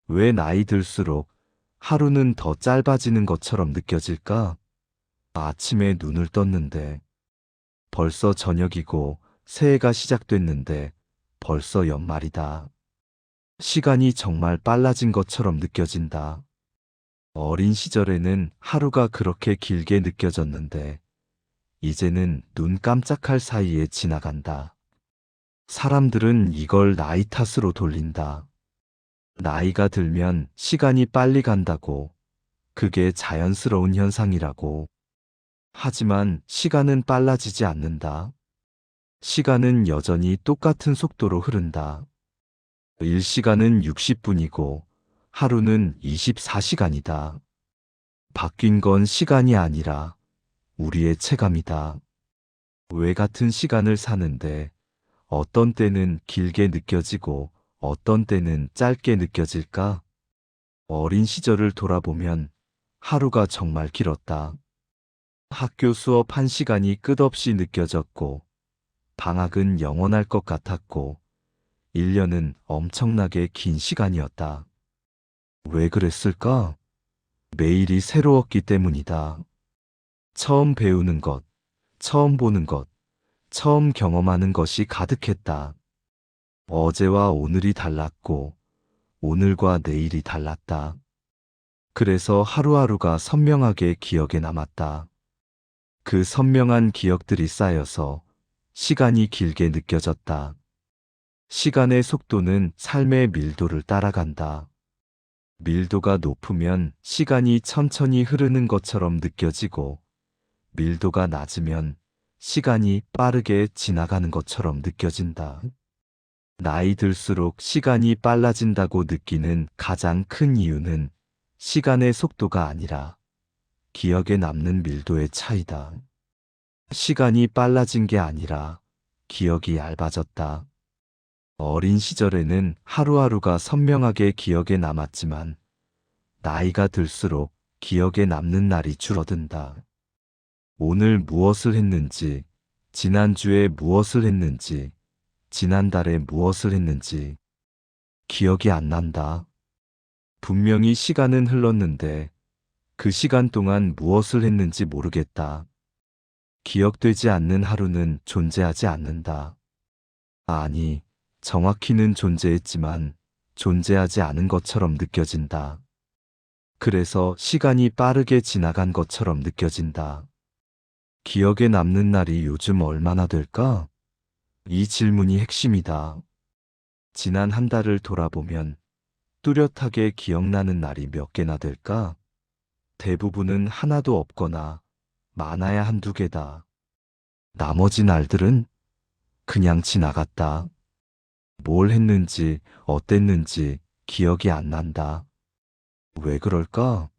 왜 나이 들수록 하루는 더 짧아지는 것처럼 느껴질까? 아침에 눈을 떴는데 벌써 저녁이고 새해가 시작됐는데 벌써 연말이다. 시간이 정말 빨라진 것처럼 느껴진다. 어린 시절에는 하루가 그렇게 길게 느껴졌는데 이제는 눈 깜짝할 사이에 지나간다. 사람들은 이걸 나이 탓으로 돌린다. 나이가 들면 시간이 빨리 간다고, 그게 자연스러운 현상이라고. 하지만 시간은 빨라지지 않는다. 시간은 여전히 똑같은 속도로 흐른다. 일시간은 60분이고 하루는 24시간이다. 바뀐 건 시간이 아니라 우리의 체감이다. 왜 같은 시간을 사는데 어떤 때는 길게 느껴지고 어떤 때는 짧게 느껴질까? 어린 시절을 돌아보면 하루가 정말 길었다. 학교 수업 1시간이 끝없이 느껴졌고, 방학은 영원할 것 같았고, 1년은 엄청나게 긴 시간이었다. 왜 그랬을까? 매일이 새로웠기 때문이다. 처음 배우는 것, 처음 보는 것, 처음 경험하는 것이 가득했다. 어제와 오늘이 달랐고, 오늘과 내일이 달랐다. 그래서 하루하루가 선명하게 기억에 남았다. 그 선명한 기억들이 쌓여서 시간이 길게 느껴졌다. 시간의 속도는 삶의 밀도를 따라간다. 밀도가 높으면 시간이 천천히 흐르는 것처럼 느껴지고, 밀도가 낮으면 시간이 빠르게 지나가는 것처럼 느껴진다. 나이 들수록 시간이 빨라진다고 느끼는 가장 큰 이유는 시간의 속도가 아니라 기억에 남는 밀도의 차이다. 시간이 빨라진 게 아니라 기억이 얇아졌다. 어린 시절에는 하루하루가 선명하게 기억에 남았지만 나이가 들수록 기억에 남는 날이 줄어든다. 오늘 무엇을 했는지, 지난주에 무엇을 했는지, 지난달에 무엇을 했는지 기억이 안 난다. 분명히 시간은 흘렀는데 그 시간 동안 무엇을 했는지 모르겠다. 기억되지 않는 하루는 존재하지 않는다. 아니, 정확히는 존재했지만 존재하지 않은 것처럼 느껴진다. 그래서 시간이 빠르게 지나간 것처럼 느껴진다. 기억에 남는 날이 요즘 얼마나 될까? 이 질문이 핵심이다. 지난 한 달을 돌아보면 뚜렷하게 기억나는 날이 몇 개나 될까? 대부분은 하나도 없거나 많아야 한두 개다. 나머지 날들은 그냥 지나갔다. 뭘 했는지, 어땠는지 기억이 안 난다. 왜 그럴까?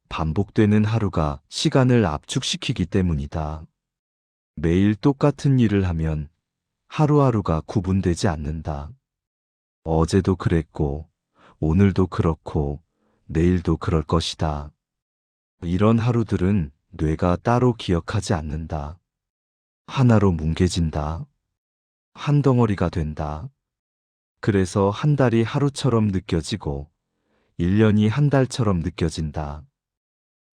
반복되는 하루가 시간을 압축시키기 때문이다. 매일 똑같은 일을 하면 하루하루가 구분되지 않는다. 어제도 그랬고, 오늘도 그렇고, 내일도 그럴 것이다. 이런 하루들은 뇌가 따로 기억하지 않는다. 하나로 뭉개진다. 한 덩어리가 된다. 그래서 한 달이 하루처럼 느껴지고, 1년이 한 달처럼 느껴진다.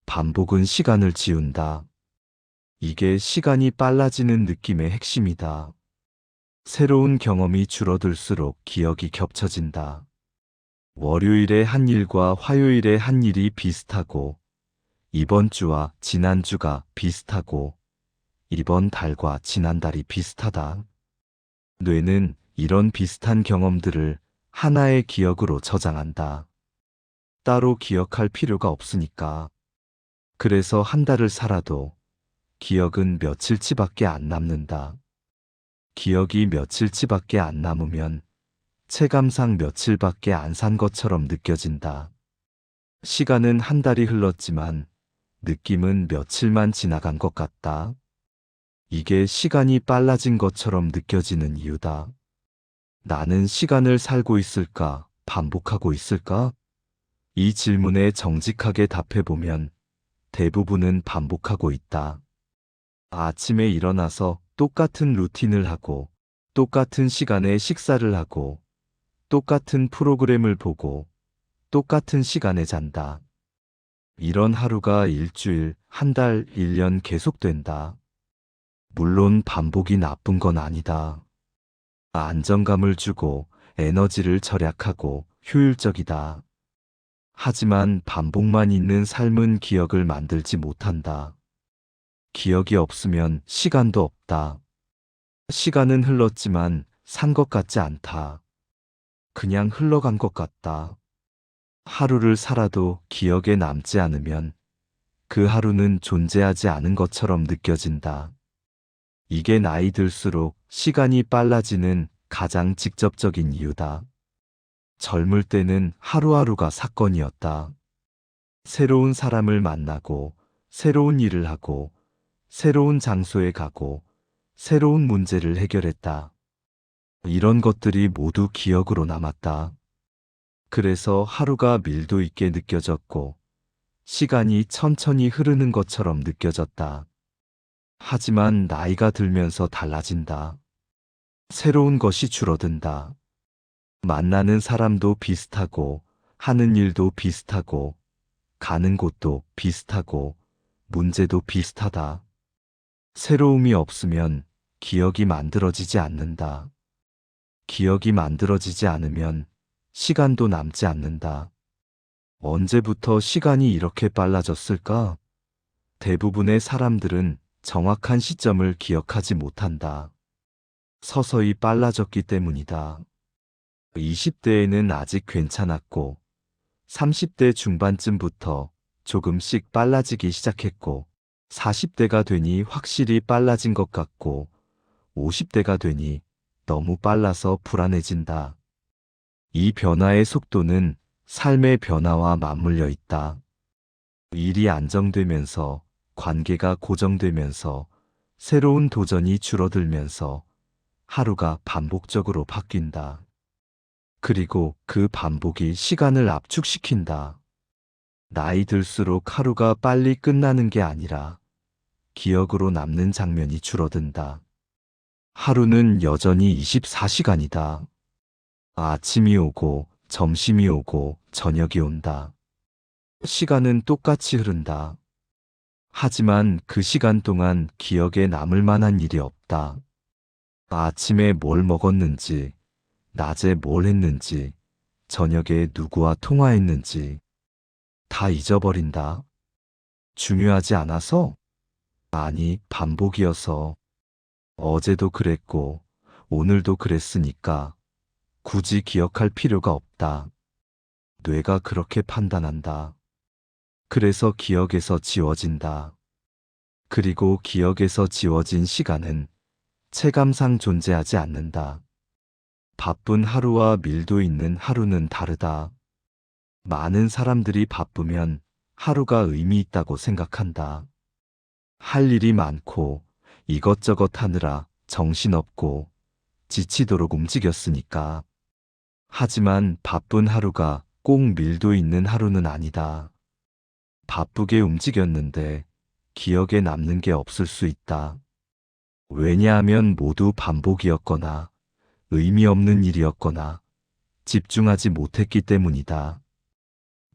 반복은 시간을 지운다. 이게 시간이 빨라지는 느낌의 핵심이다. 새로운 경험이 줄어들수록 기억이 겹쳐진다. 월요일에 한 일과 화요일에 한 일이 비슷하고, 이번 주와 지난주가 비슷하고, 이번 달과 지난달이 비슷하다. 뇌는 이런 비슷한 경험들을 하나의 기억으로 저장한다. 따로 기억할 필요가 없으니까. 그래서 한 달을 살아도 기억은 며칠치밖에 안 남는다. 기억이 며칠치밖에 안 남으면 체감상 며칠밖에 안 산 것처럼 느껴진다. 시간은 한 달이 흘렀지만 느낌은 며칠만 지나간 것 같다. 이게 시간이 빨라진 것처럼 느껴지는 이유다. 나는 시간을 살고 있을까, 반복하고 있을까? 이 질문에 정직하게 답해보면 대부분은 반복하고 있다. 아침에 일어나서 똑같은 루틴을 하고, 똑같은 시간에 식사를 하고, 똑같은 프로그램을 보고, 똑같은 시간에 잔다. 이런 하루가 일주일, 한 달, 1년 계속된다. 물론 반복이 나쁜 건 아니다. 안정감을 주고 에너지를 절약하고 효율적이다. 하지만 반복만 있는 삶은 기억을 만들지 못한다. 기억이 없으면 시간도 없다. 시간은 흘렀지만 산 것 같지 않다. 그냥 흘러간 것 같다. 하루를 살아도 기억에 남지 않으면 그 하루는 존재하지 않은 것처럼 느껴진다. 이게 나이 들수록 시간이 빨라지는 가장 직접적인 이유다. 젊을 때는 하루하루가 사건이었다. 새로운 사람을 만나고, 새로운 일을 하고, 새로운 장소에 가고, 새로운 문제를 해결했다. 이런 것들이 모두 기억으로 남았다. 그래서 하루가 밀도 있게 느껴졌고, 시간이 천천히 흐르는 것처럼 느껴졌다. 하지만 나이가 들면서 달라진다. 새로운 것이 줄어든다. 만나는 사람도 비슷하고, 하는 일도 비슷하고, 가는 곳도 비슷하고, 문제도 비슷하다. 새로움이 없으면 기억이 만들어지지 않는다. 기억이 만들어지지 않으면 시간도 남지 않는다. 언제부터 시간이 이렇게 빨라졌을까? 대부분의 사람들은 정확한 시점을 기억하지 못한다. 서서히 빨라졌기 때문이다. 20대에는 아직 괜찮았고, 30대 중반쯤부터 조금씩 빨라지기 시작했고, 40대가 되니 확실히 빨라진 것 같고, 50대가 되니 너무 빨라서 불안해진다. 이 변화의 속도는 삶의 변화와 맞물려 있다. 일이 안정되면서, 관계가 고정되면서, 새로운 도전이 줄어들면서 하루가 반복적으로 바뀐다. 그리고 그 반복이 시간을 압축시킨다. 나이 들수록 하루가 빨리 끝나는 게 아니라 기억으로 남는 장면이 줄어든다. 하루는 여전히 24시간이다. 아침이 오고, 점심이 오고, 저녁이 온다. 시간은 똑같이 흐른다. 하지만 그 시간 동안 기억에 남을 만한 일이 없다. 아침에 뭘 먹었는지, 낮에 뭘 했는지, 저녁에 누구와 통화했는지 다 잊어버린다. 중요하지 않아서? 아니, 반복이어서. 어제도 그랬고, 오늘도 그랬으니까 굳이 기억할 필요가 없다. 뇌가 그렇게 판단한다. 그래서 기억에서 지워진다. 그리고 기억에서 지워진 시간은 체감상 존재하지 않는다. 바쁜 하루와 밀도 있는 하루는 다르다. 많은 사람들이 바쁘면 하루가 의미 있다고 생각한다. 할 일이 많고 이것저것 하느라 정신없고 지치도록 움직였으니까. 하지만 바쁜 하루가 꼭 밀도 있는 하루는 아니다. 바쁘게 움직였는데 기억에 남는 게 없을 수 있다. 왜냐하면 모두 반복이었거나 의미 없는 일이었거나 집중하지 못했기 때문이다.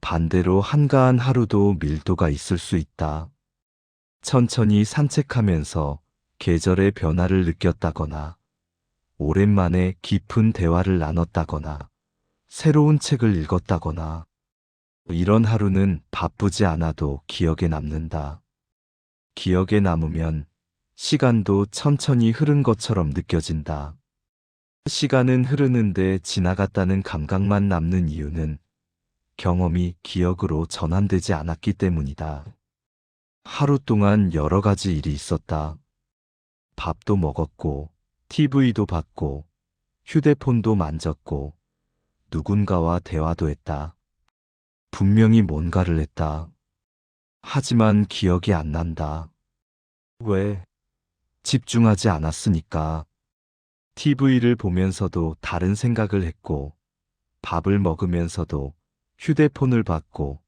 반대로 한가한 하루도 밀도가 있을 수 있다. 천천히 산책하면서 계절의 변화를 느꼈다거나, 오랜만에 깊은 대화를 나눴다거나, 새로운 책을 읽었다거나, 이런 하루는 바쁘지 않아도 기억에 남는다. 기억에 남으면 시간도 천천히 흐른 것처럼 느껴진다. 시간은 흐르는데 지나갔다는 감각만 남는 이유는 경험이 기억으로 전환되지 않았기 때문이다. 하루 동안 여러 가지 일이 있었다. 밥도 먹었고, TV도 봤고, 휴대폰도 만졌고, 누군가와 대화도 했다. 분명히 뭔가를 했다. 하지만 기억이 안 난다. 왜? 집중하지 않았으니까. TV를 보면서도 다른 생각을 했고, 밥을 먹으면서도 휴대폰을 봤고,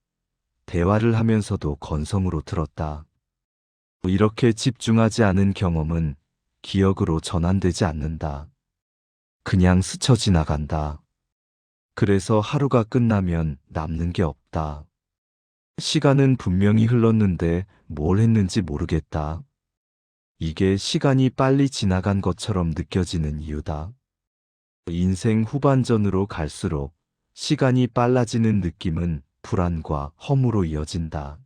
대화를 하면서도 건성으로 들었다. 이렇게 집중하지 않은 경험은 기억으로 전환되지 않는다. 그냥 스쳐 지나간다. 그래서 하루가 끝나면 남는 게 없다. 시간은 분명히 흘렀는데 뭘 했는지 모르겠다. 이게 시간이 빨리 지나간 것처럼 느껴지는 이유다. 인생 후반전으로 갈수록 시간이 빨라지는 느낌은 불안과 허무로 이어진다.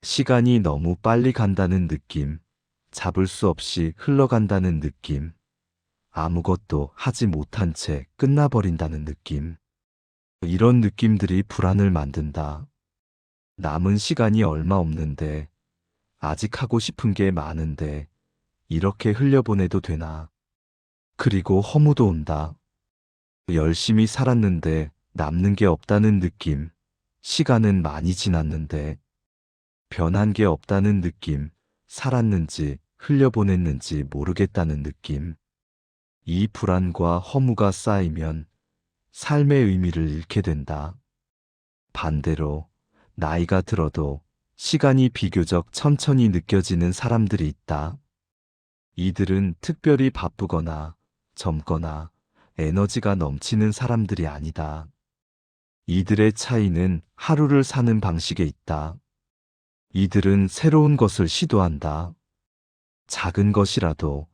시간이 너무 빨리 간다는 느낌, 잡을 수 없이 흘러간다는 느낌, 아무것도 하지 못한 채 끝나버린다는 느낌. 이런 느낌들이 불안을 만든다. 남은 시간이 얼마 없는데, 아직 하고 싶은 게 많은데, 이렇게 흘려보내도 되나? 그리고 허무도 온다. 열심히 살았는데 남는 게 없다는 느낌, 시간은 많이 지났는데, 변한 게 없다는 느낌, 살았는지 흘려보냈는지 모르겠다는 느낌. 이 불안과 허무가 쌓이면 삶의 의미를 잃게 된다. 반대로 나이가 들어도 시간이 비교적 천천히 느껴지는 사람들이 있다. 이들은 특별히 바쁘거나 젊거나 에너지가 넘치는 사람들이 아니다. 이들의 차이는 하루를 사는 방식에 있다. 이들은 새로운 것을 시도한다. 작은 것이라도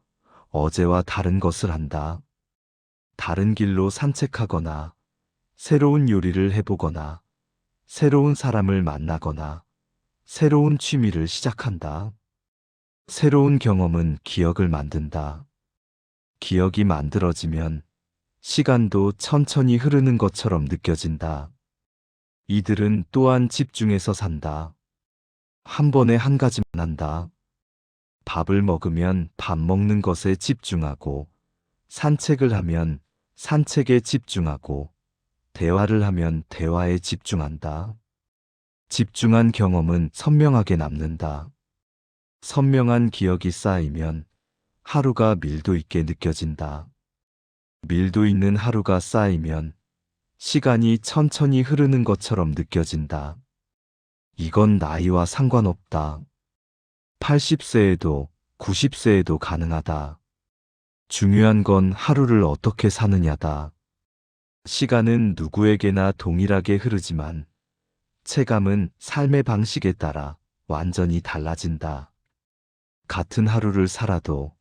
어제와 다른 것을 한다. 다른 길로 산책하거나, 새로운 요리를 해보거나, 새로운 사람을 만나거나, 새로운 취미를 시작한다. 새로운 경험은 기억을 만든다. 기억이 만들어지면 시간도 천천히 흐르는 것처럼 느껴진다. 이들은 또한 집중해서 산다. 한 번에 한 가지만 한다. 밥을 먹으면 밥 먹는 것에 집중하고, 산책을 하면 산책에 집중하고, 대화를 하면 대화에 집중한다. 집중한 경험은 선명하게 남는다. 선명한 기억이 쌓이면 하루가 밀도 있게 느껴진다. 밀도 있는 하루가 쌓이면 시간이 천천히 흐르는 것처럼 느껴진다. 이건 나이와 상관없다. 80세에도 90세에도 가능하다. 중요한 건 하루를 어떻게 사느냐다. 시간은 누구에게나 동일하게 흐르지만 체감은 삶의 방식에 따라 완전히 달라진다. 같은 하루를 살아도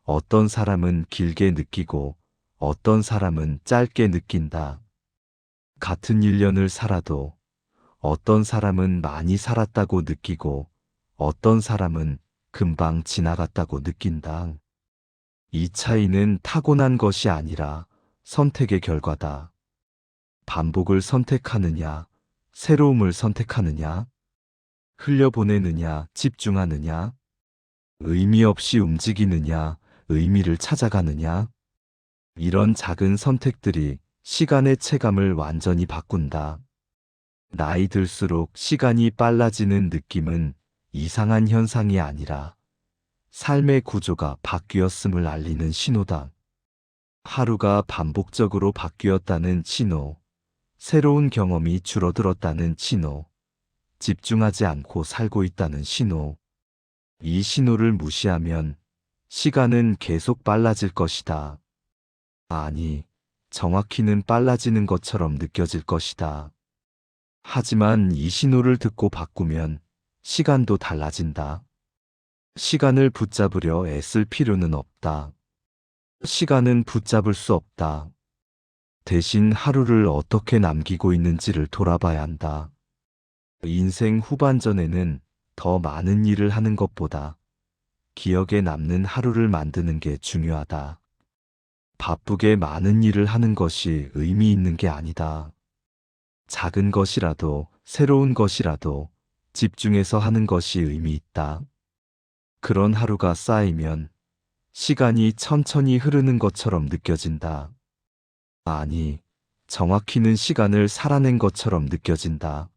어떤 사람은 길게 느끼고 어떤 사람은 짧게 느낀다. 같은 1년을 살아도 어떤 사람은 많이 살았다고 느끼고 어떤 사람은 금방 지나갔다고 느낀다. 이 차이는 타고난 것이 아니라 선택의 결과다. 반복을 선택하느냐, 새로움을 선택하느냐, 흘려보내느냐, 집중하느냐, 의미 없이 움직이느냐, 의미를 찾아가느냐. 이런 작은 선택들이 시간의 체감을 완전히 바꾼다. 나이 들수록 시간이 빨라지는 느낌은 이상한 현상이 아니라 삶의 구조가 바뀌었음을 알리는 신호다. 하루가 반복적으로 바뀌었다는 신호, 새로운 경험이 줄어들었다는 신호, 집중하지 않고 살고 있다는 신호. 이 신호를 무시하면 시간은 계속 빨라질 것이다. 아니, 정확히는 빨라지는 것처럼 느껴질 것이다. 하지만 이 신호를 듣고 바꾸면 시간도 달라진다. 시간을 붙잡으려 애쓸 필요는 없다. 시간은 붙잡을 수 없다. 대신 하루를 어떻게 남기고 있는지를 돌아봐야 한다. 인생 후반전에는 더 많은 일을 하는 것보다 기억에 남는 하루를 만드는 게 중요하다. 바쁘게 많은 일을 하는 것이 의미 있는 게 아니다. 작은 것이라도, 새로운 것이라도 집중해서 하는 것이 의미 있다. 그런 하루가 쌓이면 시간이 천천히 흐르는 것처럼 느껴진다. 아니, 정확히는 시간을 살아낸 것처럼 느껴진다.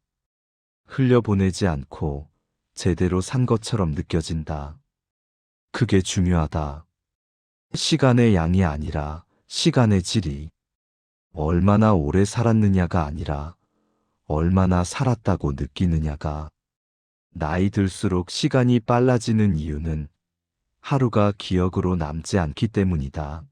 흘려보내지 않고 제대로 산 것처럼 느껴진다. 그게 중요하다. 시간의 양이 아니라 시간의 질이. 얼마나 오래 살았느냐가 아니라 얼마나 살았다고 느끼느냐가. 나이 들수록 시간이 빨라지는 이유는 하루가 기억으로 남지 않기 때문이다.